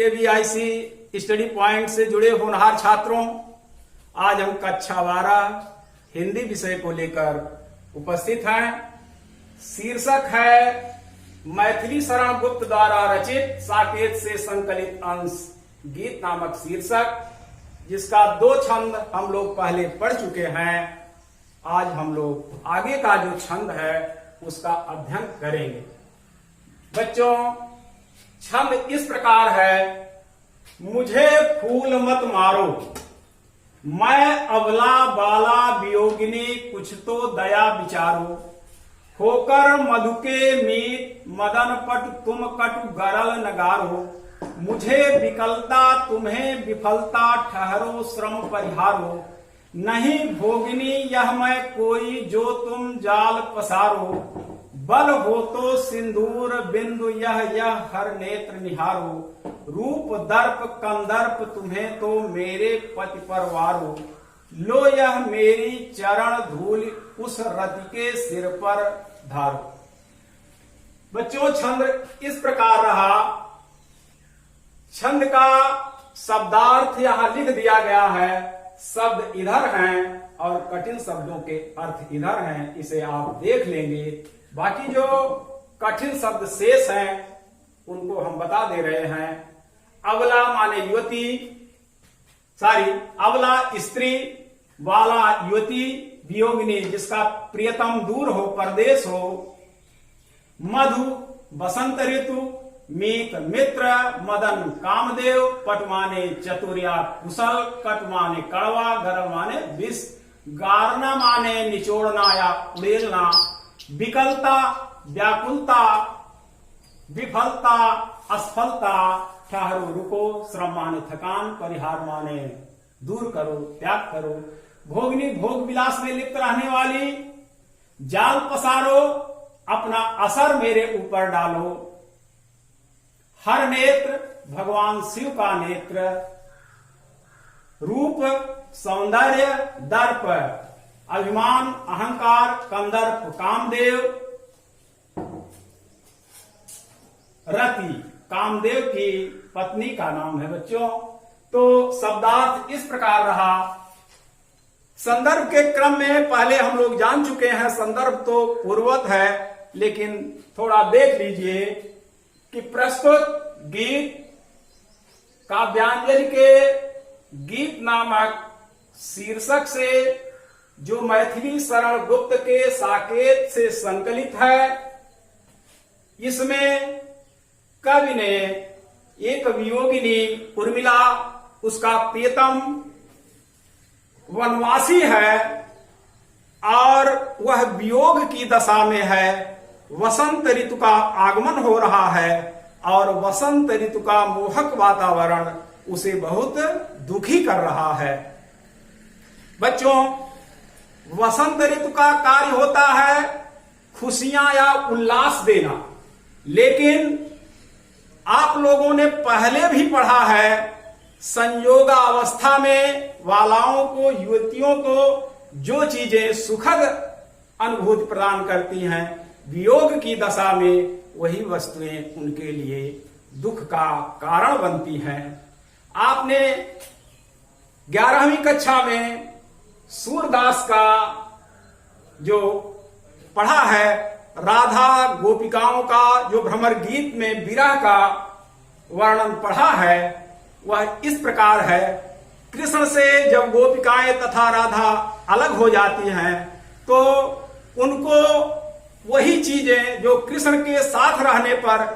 KVIC study point से जुड़े होनहार छात्रों, आज हम कक्षा 12 हिंदी विषय को लेकर उपस्थित हैं। शीर्षक है मैथिली शरण गुप्त द्वारा रचित साकेत से संकलित अंश गीत नामक शीर्षक, जिसका 2 छंद हम लोग पहले पढ़ चुके हैं। आज हम लोग आगे का जो छंद है उसका अध्ययन करेंगे। बच्चों, छंद इस प्रकार है। मुझे फूल मत मारो, मैं अबला बाला वियोगिनी, कुछ तो दया विचारो। होकर मधु के मीत मदन पट तुम कटु गरल नगारो। मुझे विकलता तुम्हें विफलता, ठहरो श्रम परिहारो। नहीं भोगिनी यह मैं कोई, जो तुम जाल पसारो। बल हो तो सिंदूर बिंदु यह हर नेत्र निहारो। रूप दर्प कंदर्प तुम्हें तो मेरे पति परवारो। लो यह मेरी चरण धूल उस रति के सिर पर धारो। बच्चों, छंद इस प्रकार रहा। छंद का शब्दार्थ यहां लिख दिया गया है। शब्द इधर हैं और कठिन शब्दों के अर्थ इधर हैं, इसे आप देख लेंगे। बाकी जो कठिन शब्द शेष हैं उनको हम बता दे रहे हैं। अबला माने युवती, अबला स्त्री, बाला युवती, वियोगिनी जिसका प्रियतम दूर हो, परदेश हो। मधु बसंत ऋतु, मीत मित्र, मदन कामदेव, पट माने चतुर्या कुशल, कट माने कड़वा, गरल माने विष, गारना माने निचोड़ना या उड़ेलना। विकलता व्याकुलता, विफलता असफलता, ठहरो रुको, श्रम माने थकान, परिहार माने दूर करो, त्याग करो। भोगनी भोग विलास में लिप्त रहने वाली। जाल पसारो, अपना असर मेरे ऊपर डालो। हर नेत्र भगवान शिव का नेत्र। रूप सौंदर्य दर्प, अभिमान अहंकार, कंदर्प कामदेव। रति कामदेव की पत्नी का नाम है। बच्चों, तो शब्दार्थ इस प्रकार रहा। संदर्भ के क्रम में पहले हम लोग जान चुके हैं, संदर्भ तो पूर्ववत है, लेकिन थोड़ा देख लीजिए कि प्रस्तुत गीत काव्यांजलि के गीत नामक शीर्षक से जो मैथिली शरण गुप्त के साकेत से संकलित है, इसमें कवि ने एक वियोगिनी उर्मिला, उसका प्रियतम वनवासी है और वह वियोग की दशा में है। वसंत ऋतु का आगमन हो रहा है और वसंत ऋतु का मोहक वातावरण उसे बहुत दुखी कर रहा है। बच्चों, वसंत ऋतु का कार्य होता है खुशियां या उल्लास देना, लेकिन आप लोगों ने पहले भी पढ़ा है, संयोगावस्था में वालाओं को, युवतियों को जो चीजें सुखद अनुभूति प्रदान करती हैं, वियोग की दशा में वही वस्तुएं उनके लिए दुख का कारण बनती हैं। आपने 11वीं कक्षा में सूरदास का जो पढ़ा है, राधा गोपिकाओं का जो भ्रमर गीत में विरह का वर्णन पढ़ा है, वह इस प्रकार है। कृष्ण से जब गोपिकाएं तथा राधा अलग हो जाती हैं तो उनको वही चीजें जो कृष्ण के साथ रहने पर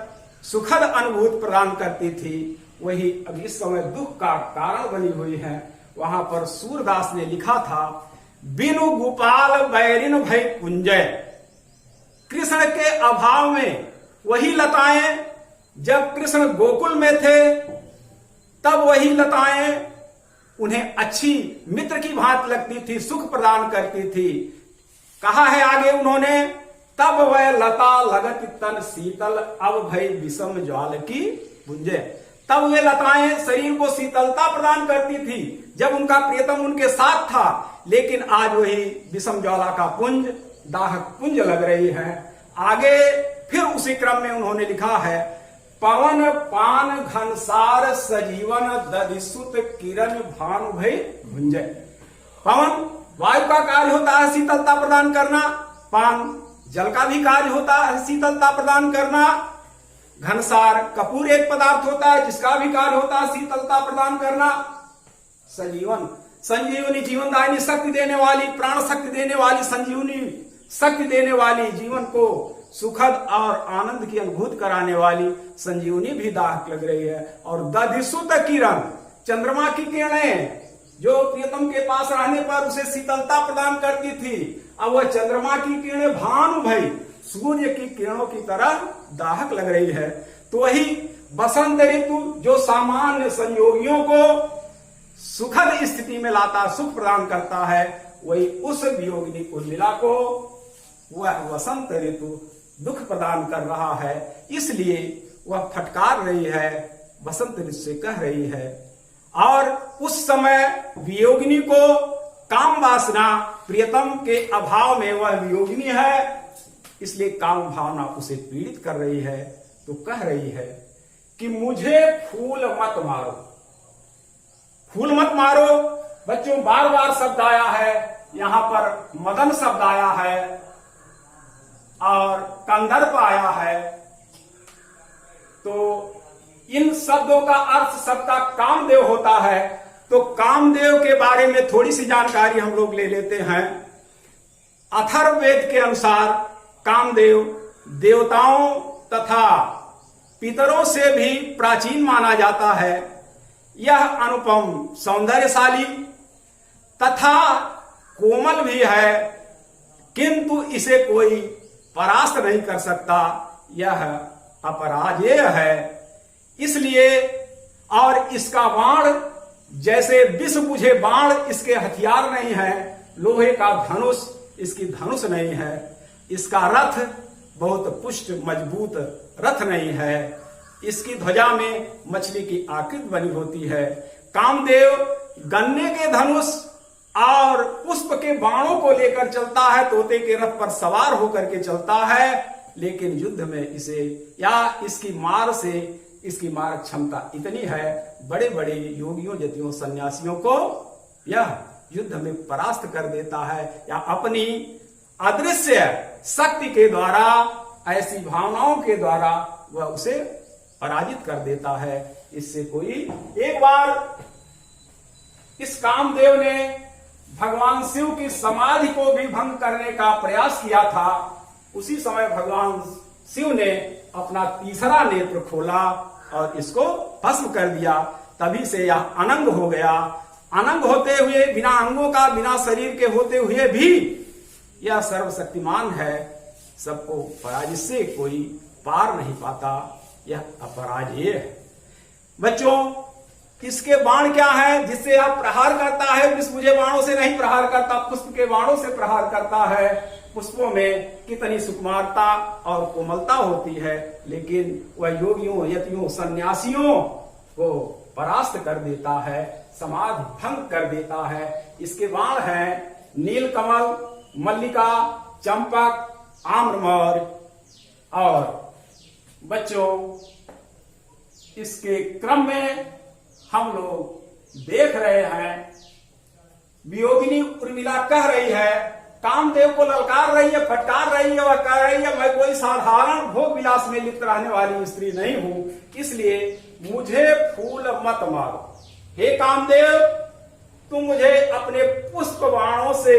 सुखद अनुभूति प्रदान करती थी, वही अब इस समय दुख का कारण बनी हुई है। वहां पर सूरदास ने लिखा था, बिनु गोपाल बैरिन भय कुंजय। कृष्ण के अभाव में वही लताएं, जब कृष्ण गोकुल में थे तब वही लताएं उन्हें अच्छी मित्र की भांति लगती थी, सुख प्रदान करती थी। कहा है आगे उन्होंने, तब वह लता लगत तन शीतल, अब भई विषम ज्वाल की पुंजे। तब वे लताएं शरीर को शीतलता प्रदान करती थी जब उनका प्रियतम उनके साथ था, लेकिन आज वही विषम ज्वाला का पुंज, दाहक पुंज लग रही है। आगे फिर उसी क्रम में उन्होंने लिखा है, पवन पान घनसार सजीवन दधिसुत किरण भानु भय भुंजय। पवन वायु का कार्य होता है शीतलता प्रदान करना, पान जल का भी कार्य होता है शीतलता प्रदान करना, घनसार कपूर एक पदार्थ होता है जिसका भी कार्य होता है शीतलता प्रदान करना, सजीवन संजीवनी जीवनदायिनी शक्ति देने वाली, प्राण शक्ति देने वाली, संजीवनी शक्ति देने वाली, जीवन को सुखद और आनंद की अनुभूति कराने वाली संजीवनी भी दाहक लग रही है। और दधिसुत किरण चंद्रमा की किरणें जो प्रियतम के पास रहने पर उसे शीतलता प्रदान करती थी, अब वह चंद्रमा की किरणें भानु भई सूर्य की किरणों की तरह दाहक लग रही है। तो वही बसंत ऋतु जो सामान्य संयोगियों को सुखद स्थिति में लाता, सुख प्रदान करता है, वही उस वियोगिनी उर्मिला को वह वसंत ऋतु दुख प्रदान कर रहा है। इसलिए वह फटकार रही है, बसंत ऋतु से कह रही है। और उस समय वियोगिनी को काम वासना, प्रियतम के अभाव में वह वियोगिनी है, इसलिए काम भावना उसे पीड़ित कर रही है। तो कह रही है कि मुझे फूल मत मारो, फूल मत मारो। बच्चों बार बार शब्द आया है, यहां पर मदन शब्द आया है और कंदर्प आया है। तो इन शब्दों का अर्थ सबका कामदेव होता है। तो कामदेव के बारे में थोड़ी सी जानकारी हम लोग ले लेते हैं। अथर्ववेद के अनुसार कामदेव देवताओं तथा पितरों से भी प्राचीन माना जाता है। यह अनुपम सौंदर्यशाली तथा कोमल भी है, किंतु इसे कोई परास्त नहीं कर सकता, यह अपराजेय है। इसलिए और इसका बाण जैसे विष बुझे बाण इसके हथियार नहीं है, लोहे का धनुष इसकी धनुष नहीं है, इसका रथ बहुत पुष्ट मजबूत रथ नहीं है, इसकी ध्वजा में मछली की आकृति बनी होती है। कामदेव गन्ने के धनुष और पुष्प के बाणों को लेकर चलता है, तोते के रथ पर सवार होकर के चलता है, लेकिन युद्ध में इसे या इसकी मार से इसकी मारक क्षमता इतनी है, बड़े बड़े योगियों जतियों सन्यासियों को यह युद्ध में परास्त कर देता है, या अपनी अदृश्य शक्ति के द्वारा, ऐसी भावनाओं के द्वारा वह उसे पराजित कर देता है। इससे कोई एक बार इस कामदेव ने भगवान शिव की समाधि को भी भंग करने का प्रयास किया था। उसी समय भगवान शिव ने अपना तीसरा नेत्र खोला और इसको भस्म कर दिया। तभी से यह अनंग हो गया। अनंग होते हुए, बिना अंगों का, बिना शरीर के होते हुए भी यह सर्वशक्तिमान है, सबको पराजित से कोई पार नहीं पाता, यह अपराजेय है। बच्चों इसके बाण क्या है जिससे यह प्रहार करता है? विष बुझे बाणों से नहीं प्रहार करता, पुष्प के बाणों से प्रहार करता है। पुष्पों में कितनी सुकुमारता और कोमलता होती है, लेकिन वह योगियों यतियों सन्यासियों को परास्त कर देता है, समाधि भंग कर देता है। इसके बाण हैं नीलकमल, मल्लिका, चंपक, आम्रमौर। और बच्चों इसके क्रम में हम लोग देख रहे हैं, वियोगिनी उर्मिला कह रही है, कामदेव को ललकार रही है, फटकार रही है, वह कह रही है मैं कोई साधारण भोग विलास में लिप्त रहने वाली स्त्री नहीं हूं, इसलिए मुझे फूल मत मारो। हे कामदेव, तुम मुझे अपने पुष्प बाणों से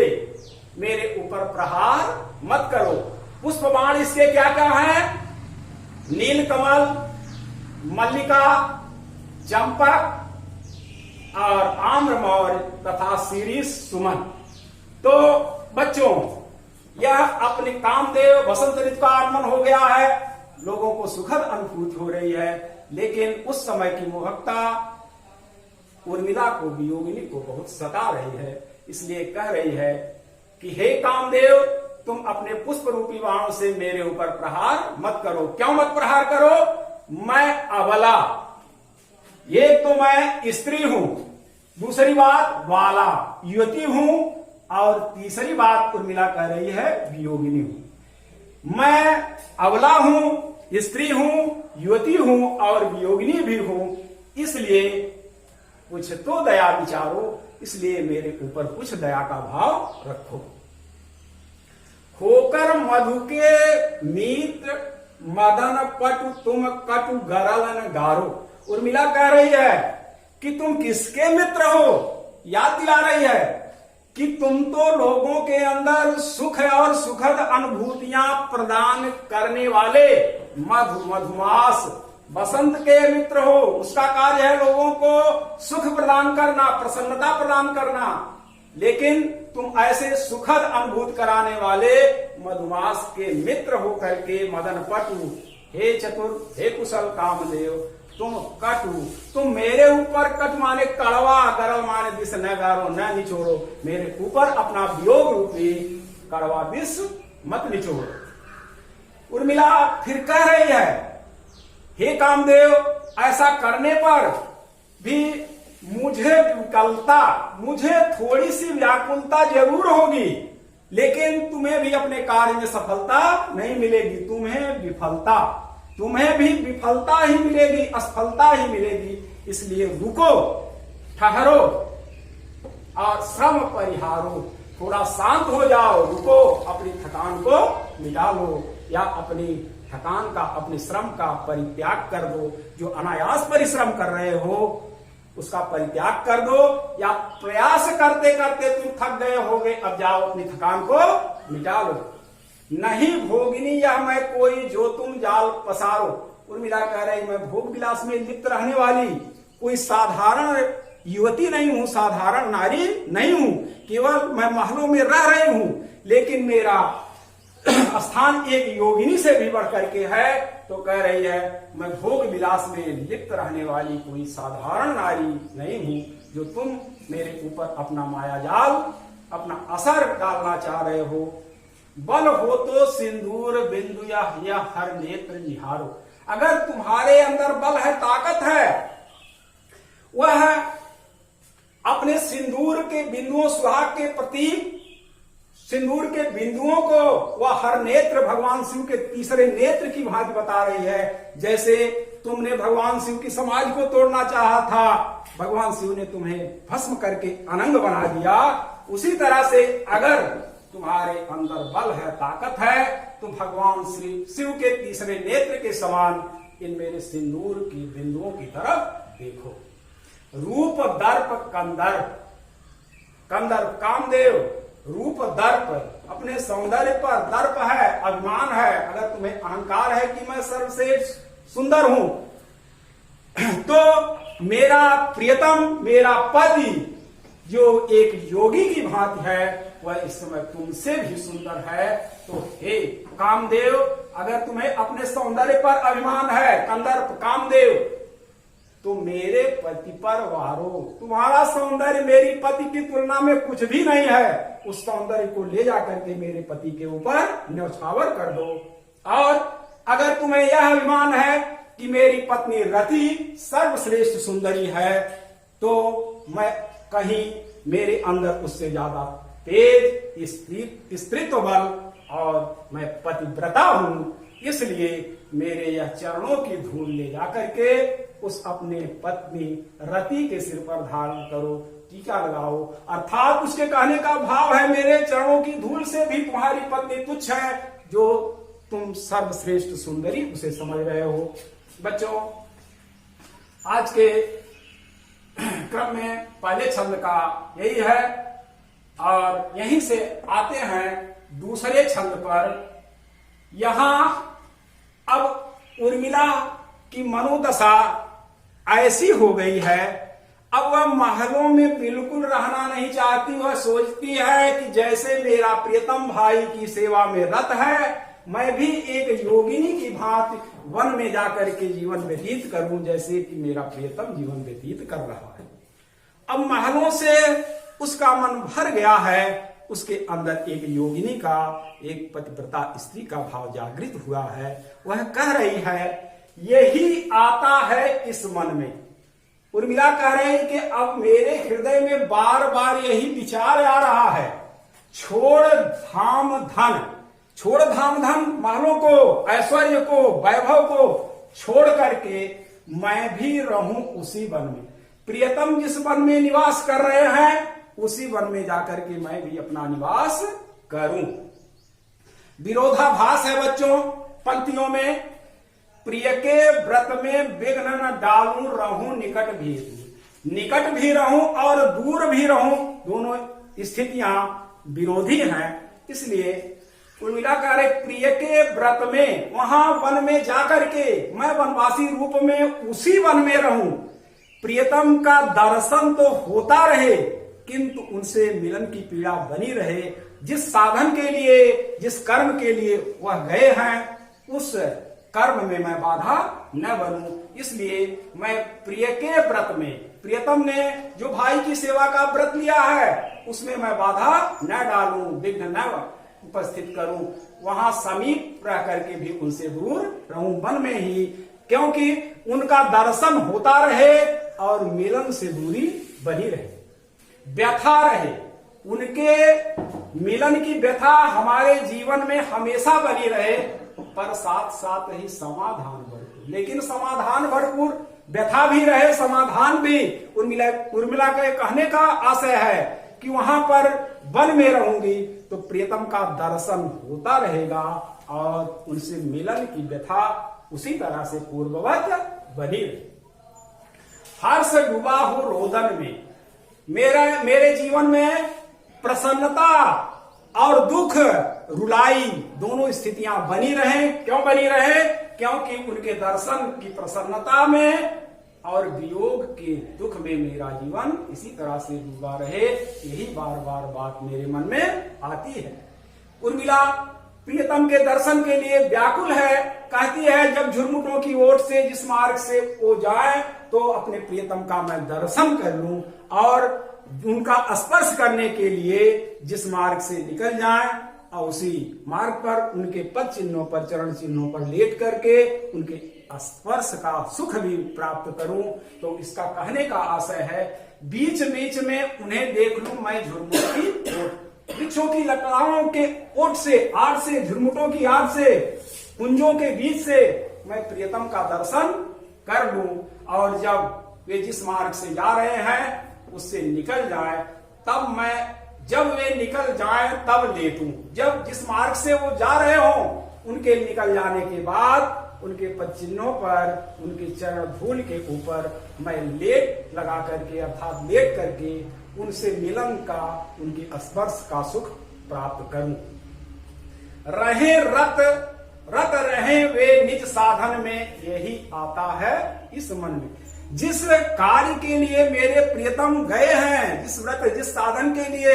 मेरे ऊपर प्रहार मत करो। पुष्प बाण इसके क्या क्या है? नीलकमल, मल्लिका, चंपक और आम्रमौर तथा शीरीष सुमन। तो बच्चों यह अपने कामदेव वसंत ऋतु का आगमन हो गया है, लोगों को सुखद अनुभूति हो रही है, लेकिन उस समय की मोहकता उर्मिला को, वियोगिनी को बहुत सता रही है। इसलिए कह रही है कि हे कामदेव, तुम अपने पुष्प रूपी बाणों से मेरे ऊपर प्रहार मत करो। क्यों मत प्रहार करो? मैं अबला, ये तो मैं स्त्री हूं, दूसरी बात बाला युवती हूं, और तीसरी बात उर्मिला कह रही है वियोगिनी हूं। मैं अबला हूं, स्त्री हूं, युवती हूं और वियोगिनी भी हूं, इसलिए कुछ तो दया विचारो, इसलिए मेरे ऊपर कुछ दया का भाव रखो। होकर मधु के मित्र मदन पटु तुम कटु गरलन गारो। उर्मिला कह रही है कि तुम किसके मित्र हो, याद दिला रही है कि तुम तो लोगों के अंदर सुख और सुखद अनुभूतियां प्रदान करने वाले मधुमास बसंत के मित्र हो। उसका कार्य है लोगों को सुख प्रदान करना, प्रसन्नता प्रदान करना, लेकिन तुम ऐसे सुखद अनुभूत कराने वाले मधुमास के मित्र हो करके मदन पटु, हे चतुर, हे कुशल कामदेव, तुम मेरे ऊपर कट माने कड़वा, गरल माने विष न गारो न निचोड़ो, मेरे ऊपर अपना वियोग रूपी कड़वा विष मत निचोड़ो। उर्मिला फिर कह रही है, हे कामदेव, ऐसा करने पर भी मुझे विकलता, मुझे थोड़ी सी व्याकुलता जरूर होगी, लेकिन तुम्हें भी अपने कार्य में सफलता नहीं मिलेगी, तुम्हें भी विफलता ही मिलेगी, असफलता ही मिलेगी। इसलिए रुको, ठहरो और श्रम परिहारो, थोड़ा शांत हो जाओ, रुको, अपनी थकान को मिटा लो, या अपनी थकान का, अपने श्रम का परित्याग कर दो। जो अनायास परिश्रम कर रहे हो उसका परित्याग कर दो, या प्रयास करते करते तुम थक गए होगे, अब जाओ अपनी थकान को मिटा लो। नहीं भोगिनी यह मैं कोई जो तुम जाल पसारो। उर्मिला कह रही, मैं भोग विलास में लिप्त रहने वाली कोई साधारण युवती नहीं हूं, साधारण नारी नहीं हूं, केवल मैं महलों में रह रही हूं, लेकिन मेरा स्थान एक योगिनी से भी बढ़ करके है। तो कह रही है, मैं भोग विलास में लिप्त रहने वाली कोई साधारण नारी नहीं हूं, जो तुम मेरे ऊपर अपना माया जाल, अपना असर डालना चाह रहे हो। बल हो तो सिंदूर बिंदु या हर नेत्र निहारो। अगर तुम्हारे अंदर बल है, ताकत है, वह अपने सिंदूर के बिंदुओं, सुहाग के प्रतीक सिंदूर के बिंदुओं को वह हर नेत्र भगवान शिव के तीसरे नेत्र की भांति बता रही है। जैसे तुमने भगवान शिव की समाज को तोड़ना चाहा था, भगवान शिव ने तुम्हें भस्म करके अनंग बना दिया, उसी तरह से अगर तुम्हारे अंदर बल है, ताकत है, तो भगवान श्री शिव के तीसरे नेत्र के समान इन मेरे सिंदूर की बिंदुओं की तरफ देखो। रूप दर्प कंदर्प कामदेव, रूप दर्प, अपने सौंदर्य पर दर्प है, अभिमान है। अगर तुम्हें अहंकार है कि मैं सर्वश्रेष्ठ सुंदर हूं, तो मेरा प्रियतम, मेरा पति जो एक योगी की भांति है, वह इस समय तुमसे भी सुंदर है। तो हे कामदेव, अगर तुम्हें अपने सौंदर्य पर अभिमान है, कंदर्प कामदेव, तो मेरे पति पर वारो। तुम्हारा सौंदर्य मेरी पति की तुलना में कुछ भी नहीं है, उस सौंदर्य को ले जाकर के मेरे पति के ऊपर न्यौछावर कर दो। और अगर तुम्हें यह अभिमान है कि मेरी पत्नी रति सर्वश्रेष्ठ सुंदरी है, तो मैं कहीं मेरे अंदर उससे ज्यादा तेज स्त्रीत्व बल और मैं पतिव्रता हूं, इसलिए मेरे यह चरणों की धूल ले जाकर के उस अपने पत्नी रति के सिर पर धारण करो, टीका लगाओ। अर्थात उसके कहने का भाव है, मेरे चरणों की धूल से भी तुम्हारी पत्नी तुच्छ है, जो तुम सर्वश्रेष्ठ सुंदरी उसे समझ रहे हो। बच्चों, आज के क्रम में पहले छंद का यही है, और यहीं से आते हैं दूसरे छंद पर। यहां अब उर्मिला की मनोदशा ऐसी हो गई है, अब वह महलों में बिल्कुल रहना नहीं चाहती। वह सोचती है कि जैसे मेरा प्रियतम भाई की सेवा में रत है, मैं भी एक योगिनी की भांति वन में जाकर के जीवन व्यतीत करूं, जैसे कि मेरा प्रियतम जीवन व्यतीत कर रहा है। अब महलों से उसका मन भर गया है, उसके अंदर एक योगिनी का, एक पतिव्रता स्त्री का भाव जागृत हुआ है। वह कह रही है, यही आता है इस मन में। उर्मिला कह रहे हैं कि अब मेरे हृदय में बार बार यही विचार आ रहा है, छोड़ धाम धन, महलों को, ऐश्वर्य को, वैभव को छोड़ करके मैं भी रहूं उसी वन में। प्रियतम जिस वन में निवास कर रहे हैं उसी वन में जाकर के मैं भी अपना निवास करूं। विरोधाभास है बच्चों पंक्तियों में, प्रिय के व्रत में विघ्न न डालूं, रहूं निकट भी रहूं और दूर भी रहूं, दोनों स्थितियां विरोधी हैं। इसलिए कुल मिलाकर प्रिय के व्रत में, वहां वन में जाकर के मैं वनवासी रूप में उसी वन में रहूं। प्रियतम का दर्शन तो होता रहे किंतु उनसे मिलन की पीड़ा बनी रहे। जिस साधन के लिए, जिस कर्म के लिए वह गए हैं उस कर्म में मैं बाधा न बनूं। इसलिए मैं प्रिय के व्रत में, प्रियतम ने जो भाई की सेवा का व्रत लिया है उसमें मैं बाधा न डालूं, विघ्न न उपस्थित करूं, वहां समीप रह करके भी उनसे दूर रहूं, वन में ही, क्योंकि उनका दर्शन होता रहे और मिलन से दूरी बनी रहे, व्यथा रहे। उनके मिलन की व्यथा हमारे जीवन में हमेशा बनी रहे, पर साथ साथ ही समाधान भरपूर, लेकिन समाधान भरपूर, व्यथा भी रहे समाधान भी। उर्मिला के कहने का आशय है कि वहां पर वन में रहूंगी तो प्रियतम का दर्शन होता रहेगा और उनसे मिलन की व्यथा उसी तरह से पूर्ववत बनी रहे। हर्ष डूबा हो रोदन में, मेरे जीवन में प्रसन्नता और दुख, रुलाई, दोनों स्थितियां बनी रहे। क्यों बनी रहे? क्योंकि उनके दर्शन की प्रसन्नता में और वियोग के दुख में मेरा जीवन इसी तरह से डूबा रहे। यही बार बार बात मेरे मन में आती है। उर्मिला प्रियतम के दर्शन के लिए व्याकुल है, कहती है जब झुरमुटों की ओट से जिस मार्ग से वो जाए तो अपने प्रियतम का मैं दर्शन कर लूं, और उनका स्पर्श करने के लिए जिस मार्ग से निकल जाए और उसी मार्ग पर उनके पद चिन्हों पर, चरण चिन्हों पर लेट करके उनके स्पर्श का सुख भी प्राप्त करूं। तो इसका कहने का आशय है बीच बीच में उन्हें देख लूं मैं झुरमुट की ओट, वृक्षों की लताओं के ओट से, आड़ से, झुरमुटों की आड़ से, कुंजों के बीच से मैं प्रियतम का दर्शन कर लूं, और जब वे जिस मार्ग से जा रहे हैं उससे निकल जाए तब मैं, जब वे निकल जाए तब लेटूं। जब जिस मार्ग से वो जा रहे हों उनके निकल जाने के बाद उनके पद चिन्हों पर, उनके चरण धूल के ऊपर मैं लेट लगा करके, अर्थात लेट करके उनसे मिलन का, उनके स्पर्श का सुख प्राप्त करूं। रहे रत रहे वे निज साधन में, यही आता है इस मन में। जिस कार्य के लिए मेरे प्रियतम गए हैं, जिस व्रत, जिस साधन के लिए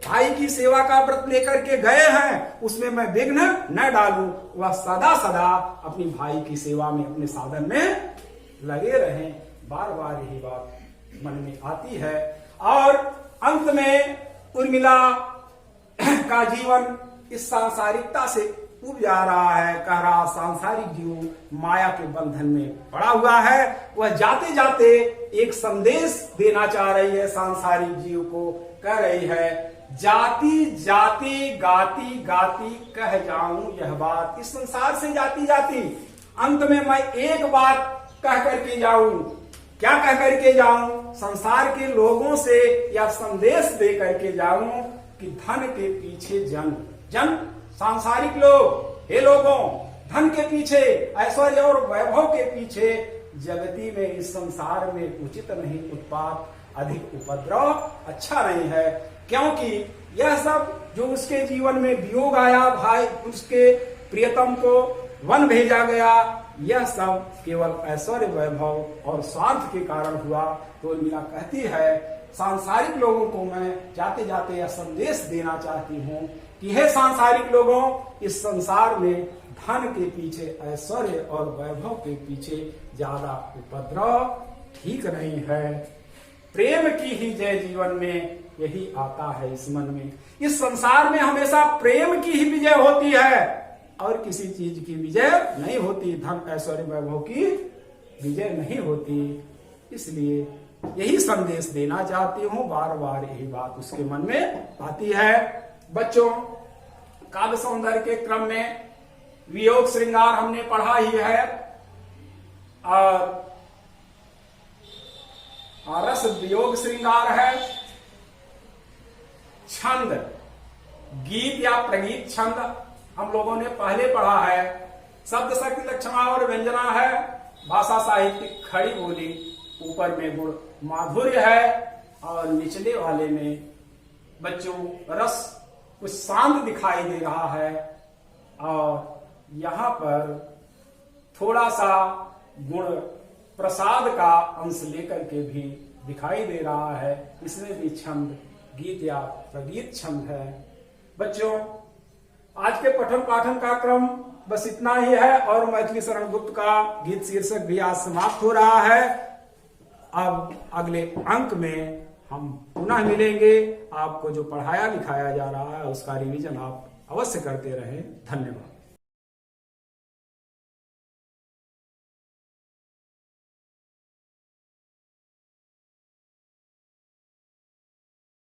भाई की सेवा का व्रत लेकर के गए हैं, उसमें मैं विघ्न न डालूं, वह सदा सदा अपनी भाई की सेवा में, अपने साधन में लगे रहें। बार बार यही बात मन में आती है। और अंत में उर्मिला का जीवन इस सांसारिकता से उब जा रहा है, कह रहा सांसारिक जीव माया के बंधन में पड़ा हुआ है। वह जाते जाते एक संदेश देना चाह रही है सांसारिक जीव को, कह रही है जाती जाती गाती गाती कह जाऊं यह बात। इस संसार से जाती जाती अंत में मैं एक बात कह करके जाऊं। क्या कह करके जाऊं? संसार के लोगों से या संदेश दे करके जाऊं कि धन के पीछे जन सांसारिक लोग, हे लोगों, धन के पीछे, ऐश्वर्य और वैभव के पीछे जगती में, इस संसार में उचित नहीं उत्पात, अधिक उपद्रव अच्छा नहीं है। क्योंकि यह सब जो उसके जीवन में वियोग आया, भाई उसके प्रियतम को वन भेजा गया, यह सब केवल ऐश्वर्य वैभव और स्वार्थ के कारण हुआ। तो मीरा कहती है सांसारिक लोगों को मैं जाते जाते यह संदेश देना चाहती हूं कि हे सांसारिक लोगों, इस संसार में धन के पीछे, ऐश्वर्य और वैभव के पीछे ज्यादा उपद्रव ठीक नहीं है। प्रेम की ही जय जीवन में, यही आता है इस मन में। इस संसार में हमेशा प्रेम की ही विजय होती है और किसी चीज की विजय नहीं होती, धन ऐश्वर्य वैभव की विजय नहीं होती। इसलिए यही संदेश देना चाहती हूं, बार बार यही बात उसके मन में आती है। बच्चों, काव्य सौंदर्य के क्रम में वियोग श्रृंगार हमने पढ़ा ही है। और रस वियोग श्रृंगार है। छंद, गीत या प्रगीत छंद हम लोगों ने पहले पढ़ा है। शब्द शक्ति लक्षणा और व्यंजना है। भाषा साहित्यिक खड़ी बोली, ऊपर में गुण माधुर्य है और निचले वाले में बच्चों रस कुछ शांत दिखाई दे रहा है। और यहाँ पर थोड़ा सा गुण प्रसाद का अंश लेकर के भी दिखाई दे रहा है। इसमें भी छंद गीत या प्रगीत छंद है। बच्चों, आज के पठन पाठन का क्रम बस इतना ही है और मैथिली शरण गुप्त का गीत शीर्षक भी आज समाप्त हो रहा है। अब अगले अंक में हम पुनः मिलेंगे। आपको जो पढ़ाया लिखाया जा रहा है उसका रिवीजन आप अवश्य करते रहें। धन्यवाद।